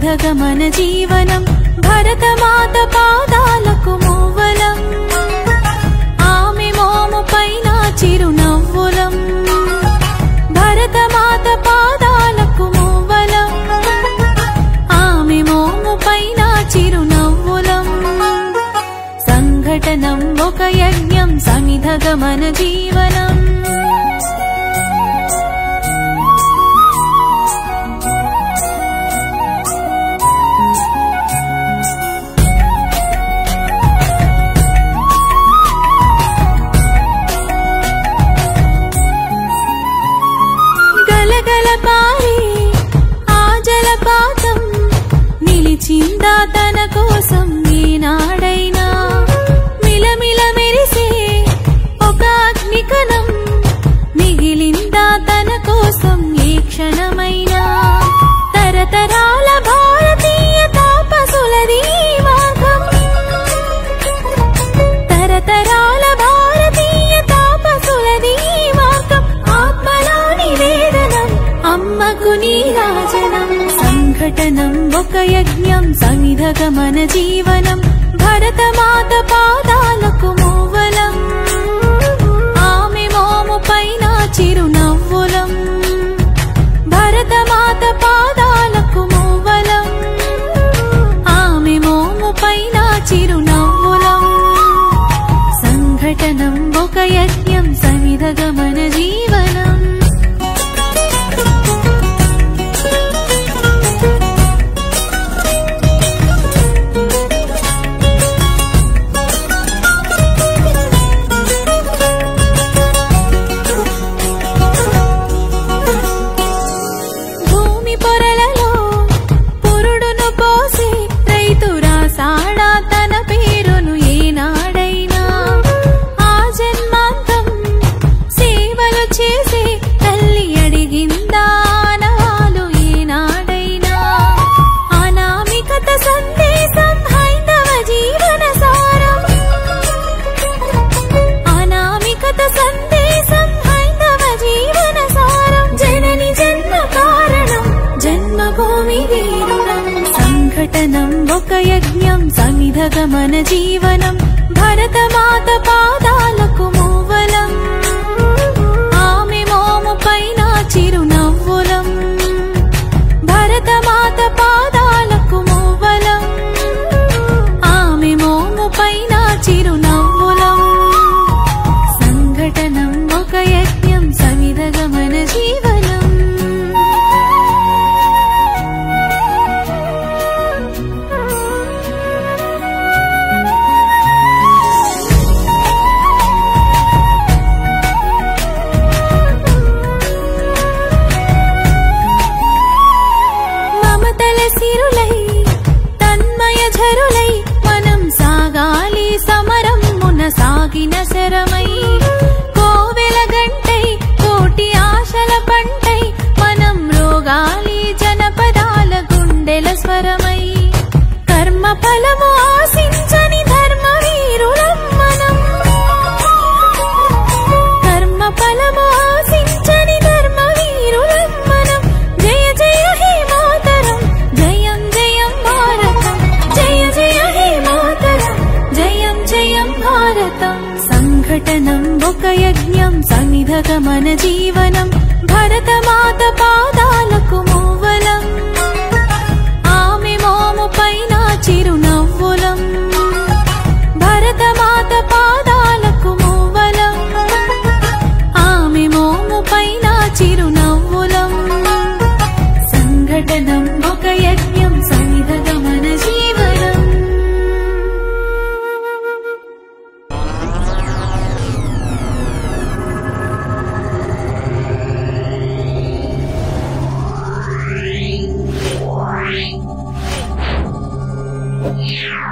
సమిధగమన జీవనం భరతమాత పాదాలకు మూవలం ఆమె మోము పైన చిరునవ్వులం భరతమాత పాదాలకు మూవలం ఆమె మోము పైన చిరునవ్వులం సంఘటనం ఒక యజ్ఞం సమిధగమన జీవనం నిలిచిందా తన కోసం ఈనాడైనా మిలమిల మెరిసే ఒక అగ్నికణం మిగిలిందా తన కోసం ఏ క్షణమైనా తరతరాల భారతీయ తాపసులది మార్గం తరతరాల భారతీయ తాపసులది మార్గం ఆత్మలోని వేదనం అమ్మకు నీరాజనం సంఘటనం ఒక యజ్ఞం సమిధగమన జీవనం భరతమాత పాదాలకు మూవలం ఆమె మోము పైన చిరునవ్వులం భరతమాత పాదాలకు మూవలం ఆమె మోము పైన చిరునవ్వులం సంఘటనం ఒక యజ్ఞం సమిధగమన జీవనం సంఘటనం ఒక యజ్ఞం సమిధగమన జీవనం భరతమాత పాదాలకు మూవలం ఆమె మోము పైన చిరునవ్వులం భరతమాత పాదాలకు మూవలం ఆమె మోము పైన చిరునవ్వులం సంఘటనం ఒక యజ్ఞం సమిధగమన జీవనం సాగిన శరమై కోవెల గంటై కోటి ఆశల పంటై మనం రోగాలి జనపదాల గుండెల స్వరమై కర్మ ఫలము ఆశించని ధర్మ వీరులం మనం కర్మ ఫలము ఆశించని ధర్మ వీరులం మనం జయ జయ హే మాతరం జయం జయం భారతం జయ జయ హే మాతరం జయం జయం భారతం సంఘటనం ఒక యజ్ఞం సమిధగమన జీవనం భరతమాత పాదాలకు మూవలం ఆమె మోము పైన చిరునవ్వులం భరతమాత పాదాలకు మూవలం ఆమె మోము పైన చిరునవ్వులం సంఘటనం ఒక యజ్ఞం సమిధగమన జీవనం Yeah.